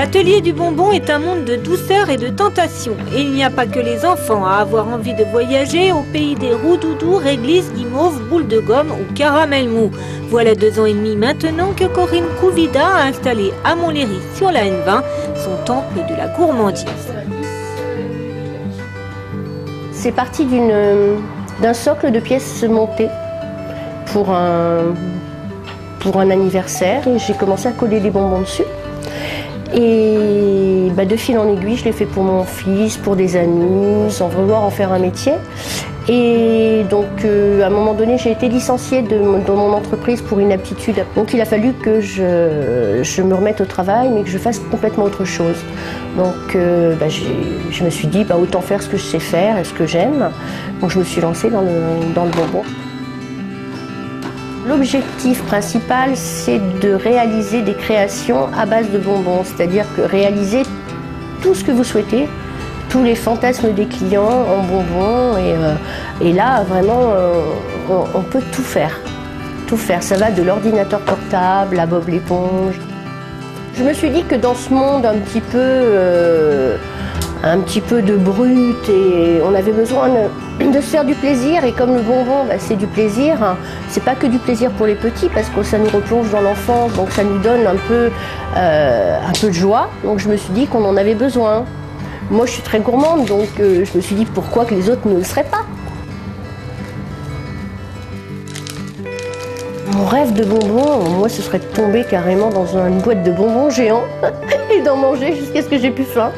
L'atelier du bonbon est un monde de douceur et de tentation. Et il n'y a pas que les enfants à avoir envie de voyager au pays des roux-doudous, réglisses, guimauves, boules de gomme ou caramel mou. Voilà 2 ans et demi maintenant que Corinne Couvida a installé à Montlhéry sur la N20 son temple de la gourmandise. C'est parti d'un socle de pièces montées pour un anniversaire. J'ai commencé à coller des bonbons dessus. Et de fil en aiguille, je l'ai fait pour mon fils, pour des amis, sans vouloir en faire un métier. Et donc, à un moment donné, j'ai été licenciée dans mon entreprise pour inaptitude. Donc, il a fallu que je me remette au travail, mais que je fasse complètement autre chose. Donc, je me suis dit, autant faire ce que je sais faire et ce que j'aime. Donc, je me suis lancée dans le bonbon. L'objectif principal, c'est de réaliser des créations à base de bonbons, c'est-à-dire que réaliser tout ce que vous souhaitez, tous les fantasmes des clients en bonbons, et là, vraiment, on peut tout faire. Tout faire, ça va de l'ordinateur portable à Bob l'éponge. Je me suis dit que dans ce monde un petit peu de brut, et on avait besoin de se faire du plaisir, et comme le bonbon c'est du plaisir, c'est pas que du plaisir pour les petits parce que ça nous replonge dans l'enfance, donc ça nous donne un peu de joie, donc je me suis dit qu'on en avait besoin. Moi je suis très gourmande, donc je me suis dit pourquoi que les autres ne le seraient pas. Mon rêve de bonbons, moi ce serait de tomber carrément dans une boîte de bonbons géants et d'en manger jusqu'à ce que j'ai plus faim.